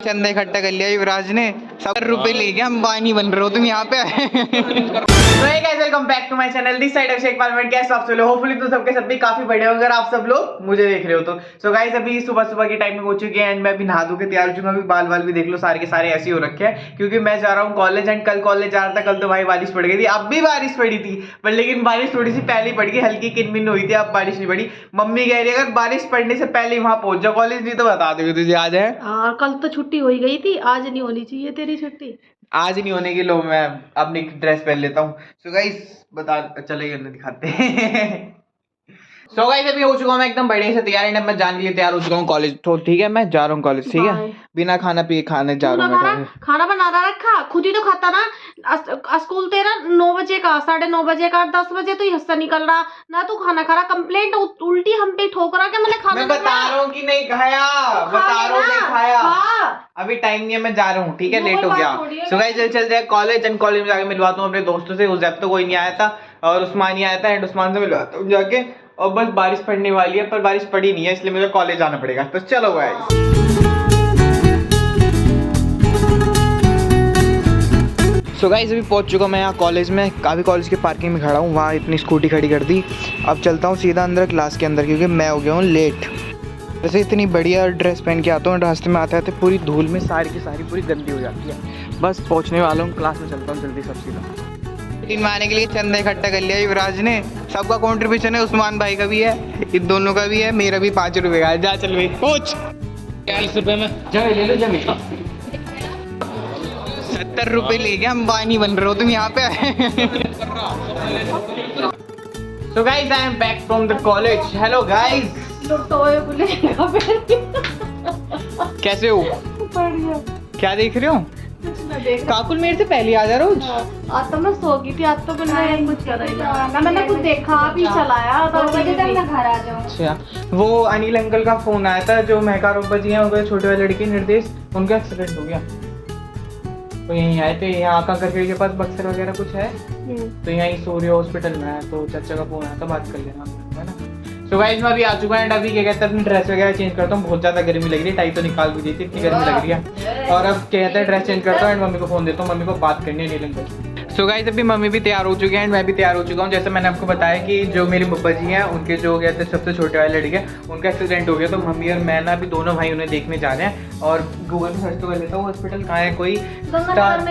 चंदा इकट्ठा कर लिया युवराज ने, 70 रुपए ले गया, अंबानी बन रहे हो तुम यहाँ पे। Welcome back to my channel, this side Abhishek Palmet. कैसे आप सब लोग? होपफुली तो सबके सब भी काफी बढ़िया हो अगर आप सब लोग मुझे देख रहे हो तो। सो गाइस अभी सुबह सुबह की टाइमिंग हो चुकी है एंड मैं अभी नहा धो के तैयार हो चुका हूँ। बाल बाल भी देख लो सारे के सारे ऐसे हो रखे हैं क्योंकि मैं जा रहा हूँ कॉलेज एंड कल कॉलेज जा रहा था। कल तो भाई बारिश पड़ गई थी, अब भी बारिश पड़ी थी पर लेकिन बारिश थोड़ी सी पहले पड़ गई, हल्की किनमिन हुई थी, अब बारिश नहीं पड़ी। मम्मी कह रही है अगर बारिश पड़ने से पहले वहां पहुंच जाओ कॉलेज, नहीं तो बता दोगे तुझे आज है। हाँ कल तो छुट्टी हो ही गई थी, आज नहीं होनी चाहिए तेरी छुट्टी। आज नहीं होने की, लो मैं अपनी ड्रेस पहन लेता हूँ। सो गाइस बता चले दिखाते हैं। सो गाइस अभी हो चुका हूँ मैं एकदम बढ़िया से तैयार है, मैं जाने के लिए तैयार हो चुका हूँ कॉलेज। तो ठीक है मैं जा रहा हूँ कॉलेज, ठीक है बिना खाना पिए खाने जा रहा हूँ मैं। खाना बना रखा खुद ही तो खाता ना। स्कूल तेरा 9 बजे का, 9:30 बजे का, 10 बजे तो हिस्सा निकल रहा ना, तू खाना खा रहा। कंप्लेंट उल्टी हम पे ठोक रहा कि मैंने खाना, मैं बता रहा हूँ कि नहीं खाया, बता रहा हूँ नहीं खाया। अभी टाइम नहीं है, मैं जा रहा हूँ, ठीक है लेट हो गया। सो गाइस चलते हैं कॉलेज एंड कॉलेज में जाके मिलवाता हूँ अपने दोस्तों से। उस तो कोई नहीं आया था और उस्मान ही आया था एंड उस्मान से मिलवाता हूँ जाके। और बस बारिश पड़ने वाली है पर बारिश पड़ी नहीं है इसलिए मुझे कॉलेज जाना पड़ेगा। तो चलो गाइस। सो गाइस अभी पहुंच चुका मैं यहाँ कॉलेज में। काफ़ी कॉलेज के पार्किंग में खड़ा हूँ, वहाँ इतनी स्कूटी खड़ी कर दी। अब चलता हूँ सीधा अंदर क्लास के अंदर क्योंकि मैं हो गया हूँ लेट। वैसे इतनी बढ़िया ड्रेस पहन के आता हूँ, रास्ते में आते आते पूरी धूल में सारी की सारी पूरी गंदी हो जाती है। बस पहुँचने वाला हूँ, क्लास में चलता हूँ जल्दी सब सीधा। टीम में आने के लिए चंदा इकट्ठा कर लिया युवराज ने, सबका कंट्रीब्यूशन है, उस्मान भाई का भी है, इन दोनों का भी है, मेरा भी 5 रुपए का है। जा चल भाई पहुँच। 40 रुपए में जगह ले लो, जगह 70 रुपए ले गया, अंबानी बन रहे हो तुम यहाँ पे। So guys I am back from the college. Hello guys. कैसे हो? बढ़िया। क्या देख रहे हो? काकुल मेरे से पहले आ जा रोज। आज तो मैं सो गई थी, आज तो मैंने कुछ करा ही ना, मैंने कुछ देखा भी चलाया तो बजे तक मैं घर आ जाऊं। अच्छा वो अनिल अंकल का फोन आया था जो महका रोबा जी हैं, उनके छोटे वाले लड़के निर्देश, उनका एक्सीडेंट हो गया तो यहीं आए थे। यहाँ कांकरखेड़ी के पास बक्सर वगैरह कुछ है तो यहीं सूर्य हॉस्पिटल में है, तो चाचा का फोन आया था, बात कर लेना है ना। सो गाइस मैं अभी आ चुका है, अभी क्या कहते हैं अपनी ड्रेस वगैरह चेंज करता हूँ। बहुत ज़्यादा गर्मी लग रही है, टाई तो निकाल भी दी थी, इतनी गर्मी लग रही है। और अब कहते हैं ड्रेस चेंज करता हूँ एंड मम्मी को फ़ोन देता हूँ, मम्मी को बात करनी है नीलम से। सो गाइस अभी मम्मी भी तैयार हो चुके हैं एंड मैं भी तैयार हो चुका हूँ। जैसे मैंने आपको बताया कि जो मेरे बब्बा जी हैं उनके जो कहते हैं सबसे छोटे वाले लड़के उनका एक्सीडेंट हो गया, तो मम्मी और मैं ना अभी दोनों भाई उन्हें देखने जा रहे हैं। और गूगल पे सर्च तो कर लेता हूँ हॉस्पिटल कहाँ है, कोई स्टार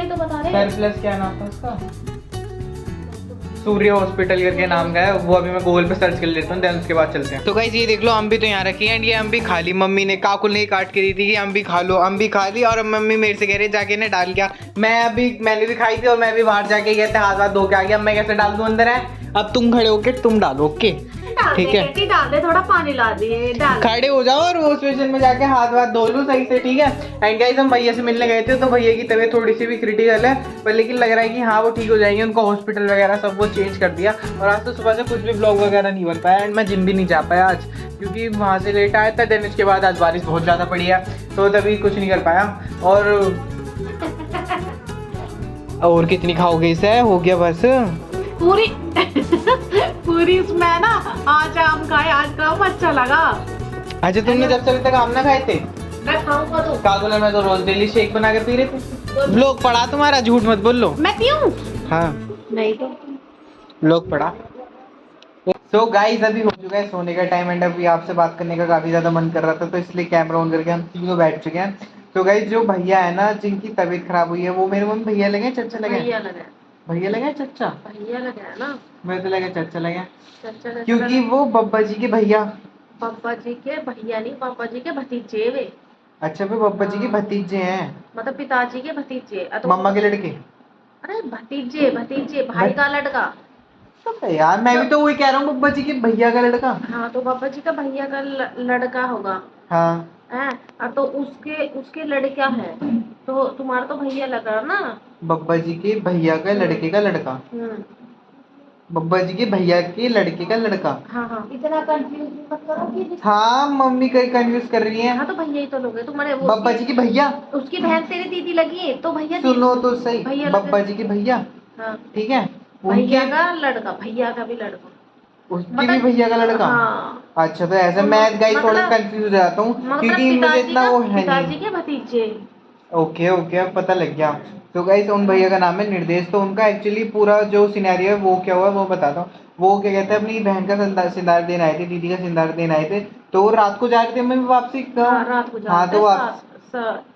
प्लस क्या नाम था उसका, सूर्य हॉस्पिटल करके नाम का है वो। अभी मैं गूगल पे सर्च कर लेता हूँ, देन उसके बाद चलते हैं। तो गाइस ये देख लो अम्बी तो यहाँ रखी है एंड ये अम्बी खा ली मम्मी ने, काकुल ने काट के दी थी कि अम्बी खा लो, अम्बी खा ली। और मम्मी मेरे से कह रही जाके ने डाल गया, मैंने भी खाई थी और मैं भी बाहर जाके कहते हाथ हाथ धो के आ गया। मैं कैसे डाल दूँ अंदर है, अब तुम खड़े होके तुम डालो, ओके ठीक है डाल दे, थोड़ा पानी ला दिए, खड़े हो जाओ और वो स्टेशन में जाके हाथ वाथ धो लो सही से, ठीक है। एंड गाइस हम भैया से मिलने गए थे तो भैया की तबीयत थोड़ी सी भी क्रिटिकल है पर लेकिन लग रहा है कि हाँ वो ठीक हो जाएंगे। उनको हॉस्पिटल वगैरह सब वो चेंज कर दिया और आज तो सुबह से कुछ भी ब्लॉग वगैरह नहीं बन पाया एंड मैं जिम भी नहीं जा पाया आज क्योंकि वहाँ से लेट आया था। देन उसके बाद आज बारिश बहुत ज़्यादा पड़ी है तो तभी कुछ नहीं कर पाया। और कितनी खाओगे इसे, हो गया बस पूरी उसमें ना। आज आम खाए, आज का आम अच्छा लगा। अच्छा तुमने जब से अभी तक आम ना खाए थे? मैं खाऊंगा तो काकुल मैं तो रोज डेली शेक बना के पी रहे थे। ब्लॉग पढ़ा तुम्हारा, झूठ मत बोल लो। मैं पीऊं? हाँ नहीं तो ब्लॉग पढ़ा। तो गाइस अभी हो चुका है सोने का टाइम एंड अभी आपसे बात करने का काफी ज्यादा मन कर रहा था तो इसलिए कैमरा ऑन करके हम तीनों बैठ चुके हैं। तो गाइस जो भैया है ना जिनकी तबीयत खराब हुई है वो मेरे मन भैया लगे चाचा लगे? भैया लगा चाचा? भैया लगा है ना, मैं तो लगा चाचा लगा, चाचा क्योंकि वो बब्बा जी के भैया, पापा जी के भैया नहीं, पापा जी के भतीजे वे। अच्छा वे बब्बा जी के भतीजे हैं, मतलब पिताजी के भतीजे, मम्मा के लड़के। अरे भतीजे भतीजे, भाई का लड़का। तो यार मैं भी तो वही कह रहा हूँ, बब्बा जी के भैया का लड़का। हाँ तो पापा जी का भैया का लड़का होगा। हाँ है तो उसके लड़का है तो तुम्हारा तो भैया लगा ना। बब्बा जी के भैया का लड़के का लड़का, बब्बा जी के भैया के लड़के का लड़का। हाँ इतना कंफ्यूज मत करो कि हाँ मम्मी कहीं कंफ्यूज कर रही है। हाँ तो भैया ही तो लोग तुम्हारे, बब्बा जी के भैया, उसकी बहन तेरी दीदी लगी है तो भैया। सुनो तो सही, बब्बा जी के भैया, हाँ ठीक है, भैया का लड़का, भैया का भी लड़का, उसके भी भैया का लड़का। हाँ। अच्छा तो ऐसा मैं गाइस थोड़ा कंफ्यूज हो जाता हूँ क्योंकि मुझे इतना वो है नहीं। पिताजी के भतीजे। ओके ओके, अब पता लग गया। तो गाइस उन भैया का नाम है निर्देश। तो उनका एक्चुअली पूरा जो सिनेरियो है वो क्या हुआ वो बताता हूँ। वो क्या कहते हैं, अपनी बहन का सिंदार देने आए थे, दीदी का सिंदार देने आए थे। तो वो रात को जा रहे थे मम्मी वापसी गाँव। हाँ रात को जा हाँ रहे तो थे, वापस,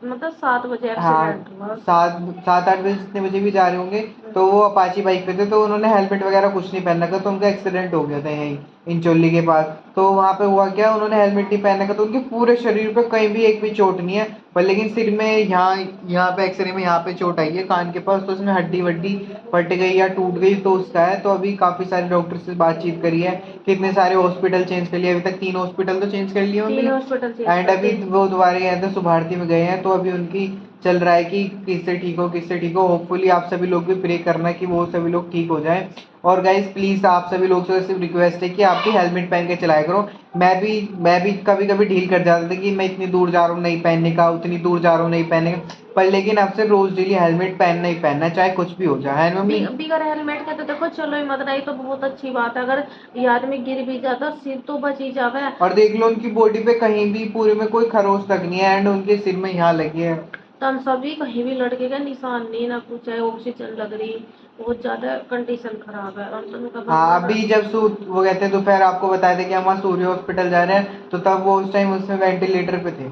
मतलब 7 बजे हाँ एक्सीडेंट हुआ उसका। 7-8 बजे जितने बजे भी जा रहे होंगे। तो वो अपाची बाइक पे थे, तो उन्होंने हेलमेट वगैरह कुछ नहीं पहन रखा, तो उनका एक्सीडेंट हो गया था यहीं इंचोली के पास। तो वहां पे हुआ क्या, उन्होंने हेलमेट नहीं पहन रखा, तो उनके पूरे शरीर पे कहीं भी एक भी चोट नहीं है, पर लेकिन सिर में यहाँ यहाँ पे एक्सरे में यहाँ पे चोट आई है कान के पास, तो उसमें हड्डी वड्डी फट गई या टूट गई तो उसका है। तो अभी काफी सारे डॉक्टर से बातचीत करी है, कितने सारे हॉस्पिटल चेंज कर लिए, अभी तक 3 हॉस्पिटल तो चेंज कर लिए 3 मम्मी। हॉस्पिटल चेंज एंड अभी करते। वो दोबारा यहाँ तो सुभारती में गए हैं, तो अभी उनकी चल रहा है कि किससे ठीक हो किससे ठीक हो। होपफुली आप सभी लोग भी प्रे करना कि वो सभी लोग ठीक हो जाएं। और गाइस प्लीज आप सभी लोग से सिर्फ रिक्वेस्ट है कि आप भी हेलमेट पहन के चलाया करो। मैं भी कभी कभी ढील कर जाता था कि मैं इतनी दूर जा रहा हूँ नहीं पहनने का, उतनी दूर जा रहा हूँ नहीं पहनने का, पर लेकिन अब से रोज डेली हेलमेट पहनना ही पहनना है, चाहे कुछ भी हो जाए, है ना मम्मी। बिगर हेलमेट के तो देखो चलो ही मत रही तो बहुत अच्छी बात है, अगर ये आदमी गिर भी जाता सिर तो बच ही जावे। और देख लो उनकी बॉडी पे कहीं भी पूरे में कोई खरोच तक नहीं है, एंड उनके सिर में यहाँ लगी है। तन सभी कहीं भी लड़के का निशान नहीं ना कुछ है, ऑक्सीजन लग रही, बहुत ज्यादा कंडीशन खराब है। और तुम का हाँ भगवान अभी जब वो कहते हैं दोपहर आपको बताया था कि हम वहाँ सूर्य हॉस्पिटल जा रहे हैं, तो तब वो उस टाइम उसमें वेंटिलेटर पे थे।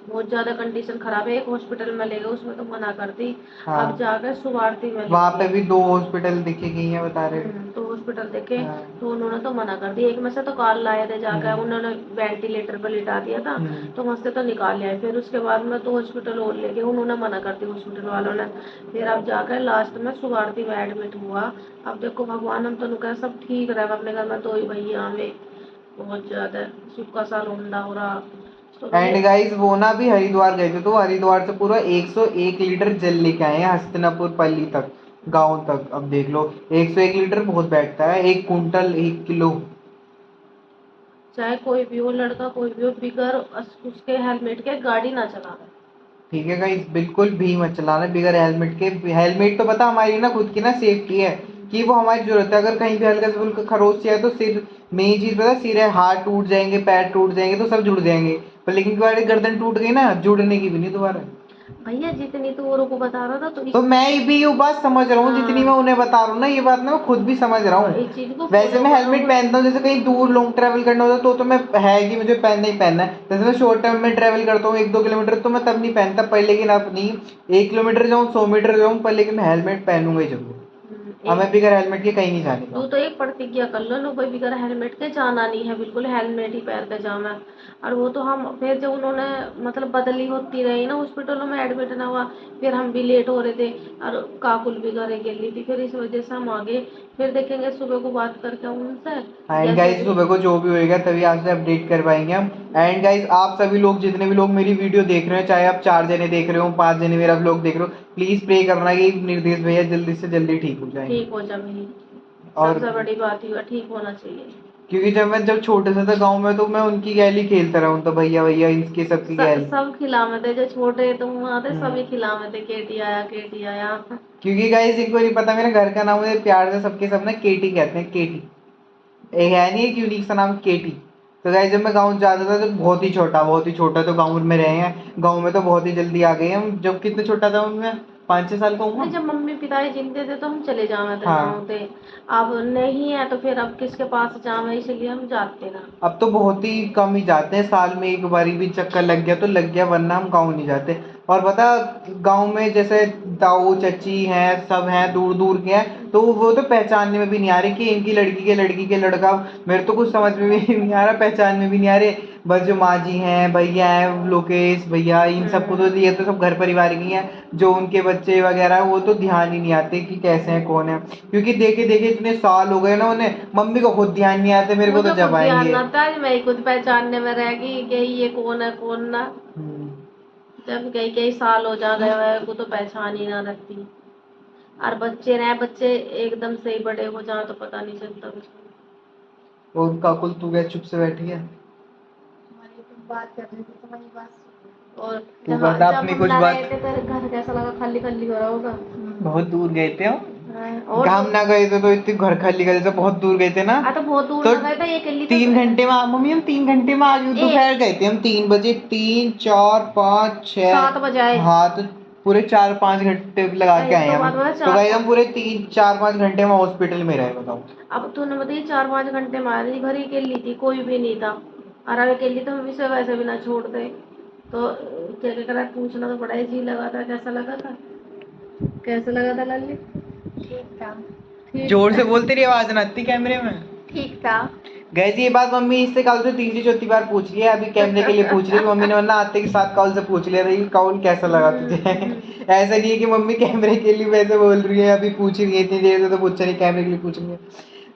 बहुत ज्यादा कंडीशन खराब है, एक हॉस्पिटल में ले गए उसमें तो मना कर दी। अब हाँ जाकर सुवार्थी में वहाँ लेके पे आए। भी 2 हॉस्पिटल दिखे गई हैं बता रहे। तो हॉस्पिटल देखे हाँ। तो उन्होंने तो मना कर दिया, एक में से तो कॉल लाए थे जाकर, उन्होंने वेंटिलेटर पर लिटा दिया था, तो वहां से तो निकाल लिया। फिर उसके बाद में तो हॉस्पिटल और ले गए, उन्होंने मना कर दी हॉस्पिटल वालों ने। फिर अब जाकर लास्ट में सुवार्थी में एडमिट हुआ। अब देखो भगवान हम तो कह सब ठीक रहे, अपने घर में 2 ही भैया हमें, बहुत ज्यादा सुख का साल उंडा हो रहा। तो एंड भैया गाइस वो ना भी हरिद्वार गए थे, तो हरिद्वार से पूरा 101 लीटर जल लेके आए हैं हस्तिनापुर पल्ली तक, गांव तक। अब देख लो 101 लीटर बहुत बैठता है, 1 कुंटल 1 किलो। चाहे कोई भी हो, लड़का कोई भी हो, बिगर उसके हेलमेट के गाड़ी ना चलावे। ठीक है गाइस, बिल्कुल भी मत चलाना बिगर हेलमेट के। हेलमेट तो पता हमारी ना खुद की ना सेफ्टी है, कि वो हमारी जरूरत है। अगर कहीं भी हल्का सा फुल्का खरोच है तो सिर, मेन चीज पता है, सिर है, हाथ टूट जाएंगे, पैर टूट जाएंगे, तो सब जुड़ जाएंगे। पर लेकिन तुम्हारी गर्दन टूट गई ना, जुड़ने की भी नहीं दोबारा। भैया जितनी तो औरों को बता रहा था तो तो मैं भी ये बात समझ रहा हूँ, जितनी मैं हाँ, उन्हें बता रहा हूँ ना, ये बात ना मैं खुद भी समझ रहा हूँ। इस चीज को वैसे फॉलो मैं हेलमेट करो। पहनता हूँ, जैसे कहीं दूर लॉन्ग ट्रैवल करना होता है तो मैं है कि मुझे पहनना ही पहनना है। जैसे मैं शॉर्ट टर्म में ट्रैवल करता हूँ 1-2 किलोमीटर, तो मैं तब नहीं पहनता, पर लेकिन अब नहीं, 1 किलोमीटर जाऊँ 100 मीटर जाऊँ, पर लेकिन मैं हेलमेट पहनूंगा ही जरूर। हमें एक बिगर हेलमेट के कहीं नहीं जाने तू का। तो एक प्रतिज्ञा कर लो, लो भाई बिगर हेलमेट के जाना नहीं है, बिल्कुल हेलमेट ही पहन के जाना। और वो तो हम फिर जब उन्होंने मतलब बदली होती रही ना, हॉस्पिटलों में एडमिट ना हुआ, फिर हम भी लेट हो रहे थे और काकुल भी घरे गेली थी, फिर इस वजह से हम आगे। फिर देखेंगे सुबह को बात करके उनसे, एंड जैसे गाइज भी। सुबह को जो भी होएगा तभी आपसे अपडेट कर पाएंगे हम। एंड गाइज आप सभी लोग जितने भी लोग मेरी वीडियो देख रहे हो, चाहे आप 4 जने देख रहे हो, 5 जने मेरा व्लॉग देख रहे हो, प्लीज प्रे करना कि निर्देश भैया जल्दी से जल्दी ठीक हो जाए। ठीक हो जाए, और सबसे बड़ी बात ही ठीक होना चाहिए। क्योंकि जब छोटे से था गांव में, तो मैं उनकी गैली खेलता रहा हूँ, तो भैया भैया इनके सबकी गैली। सब खिलावे थे, जो छोटे तुम वहां थे हम्म। सभी खिलावे थे, केटी आया केटी आया। क्योंकि गाइज इनको नहीं पता मेरा घर का नाम, मुझे प्यार से सबके सब ना केटी कहते हैं, केटी। एक है नहीं, एक यूनिक सा नाम केटी। तो गाइस जब मैं गाँव जाता था तो बहुत ही छोटा तो गाँव में रहे हैं, गाँव में तो बहुत ही जल्दी आ गए हम। जब कितने छोटा था मैं, 5-6 साल का हूँ। नहीं जब मम्मी पिताजी जिंदे थे तो हम चले जावे थे गाँव हाँ थे। अब नहीं है तो फिर अब किसके पास जावे, इसलिए हम जाते ना। अब तो बहुत ही कम ही जाते हैं, साल में एक बारी भी चक्कर लग गया तो लग गया, वरना हम गाँव नहीं जाते। और पता, गाँव में जैसे ताऊ चाची हैं, सब हैं, दूर दूर के हैं, तो वो तो पहचानने में भी नहीं आ रहे कि इनकी लड़की के लड़का। मेरे तो कुछ समझ में भी नहीं आ रहा, पहचान में भी नहीं आ रहे। बस जो माँ जी हैं, भैया हैं, लोकेश भैया, इन सबको तो ये तो सब घर परिवार की हैं। जो उनके बच्चे वगैरह हैं, वो तो ध्यान ही नहीं आते कि कैसे हैं कौन है, क्योंकि देखे देखे इतने साल हो गए ना उन्हें। मम्मी को खुद ध्यान नहीं आते, मेरे को तो मुझे जब खुद ध्यान आएंगे। ना था, आज मैं ही खुद पहचानने में रह गई कि ये कौन है कौन ना। हम्म। जब कई कई साल हो जा गए हैं, को तो पहचान ही ना रखती। और बच्चे रहे, बच्चे एकदम से ही बड़े हो जाए तो पता नहीं चलता कुछ। और काकुल तू क्या चुप से बैठी है? बात कर रही थी तुम्हारी बात सुन। और तू बता जब अपनी हम कुछ ना बात। रहे थे तो घर कैसा लगा, खाली खाली हो रहा होगा। बहुत दूर गए थे हम। और हम ना गए थे तो इतनी घर खाली गए थे, बहुत दूर गए थे ना। तो बहुत दूर तो ना गए थे, ये अकेली 3 घंटे में मम्मी हम 3 घंटे में आ गए। दोपहर गए थे हम 3 बजे, 3 4 5 6 7 बजे आए। हाँ तो पूरे 4-5 घंटे लगा के आए तो हम। बाद में तो भाई हम पूरे 3-4-5 घंटे में हॉस्पिटल में रहे, बताओ। अब तूने बताइए 4-5 घंटे में आ रही, घर ही अकेली थी, कोई भी नहीं था। और अब अकेली तो मम्मी से वैसे भी ना छोड़ दे, तो क्या क्या करा, पूछना तो बड़ा ही जी लगा था। कैसा लगा था, कैसा लगा था लाली? ठीक था। जोर से बोल, तेरी आवाज ना आती कैमरे में। ठीक था। गए ये बात मम्मी इससे कल से तीसरी चौथी बार पूछ रही है, अभी कैमरे के लिए पूछ रही है। मम्मी ने वरना आते के साथ कॉल से पूछ लिया था कि कॉल कैसा लगा तुझे। ऐसा नहीं है कि मम्मी कैमरे के लिए वैसे बोल रही है, अभी पूछ रही है, इतनी देर से तो पूछ रही है, कैमरे के लिए पूछ रही है।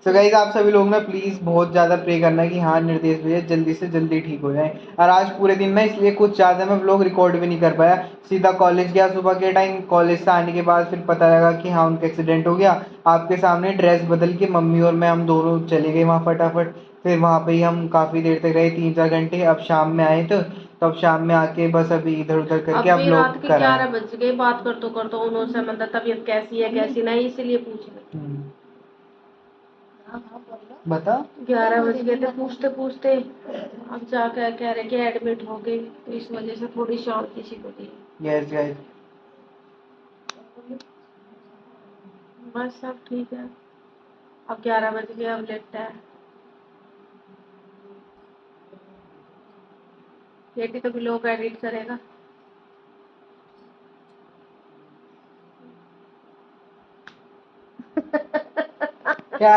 सो गाइस आप सभी लोग ना प्लीज बहुत ज्यादा प्रे करना है कि हाँ निर्देश भैया जल्दी से जल्दी ठीक हो जाए। और आज पूरे दिन ना इसलिए कुछ ज्यादा मैं व्लॉग रिकॉर्ड भी नहीं कर पाया, सीधा कॉलेज गया सुबह के टाइम। कॉलेज से आने के बाद फिर पता लगा कि हाँ उनका एक्सीडेंट हो गया। आपके सामने ड्रेस बदल के मम्मी और मैं हम दोनों चले गए वहाँ फटाफट। फिर वहाँ पे ही हम काफ़ी देर तक रहे, 3-4 घंटे। अब शाम में आए तो अब शाम में आके बस अभी इधर उधर करके अब अभी लोग रात के कर 11 बज गए, बात करते करते उन्होंने मतलब तबीयत कैसी है कैसी नहीं, इसीलिए पूछ रहे। हाँ हाँ बोलो। बता 11 बज गए थे पूछते पूछते, अब जाकर कह रहे कि एडमिट हो गए, तो इस वजह से थोड़ी शांति सी हो गई। Yes guys. बस सब ठीक है। अब 11 बज गए, अब लेटता है। बेटी तो ब्लॉग एडिट करेगा। क्या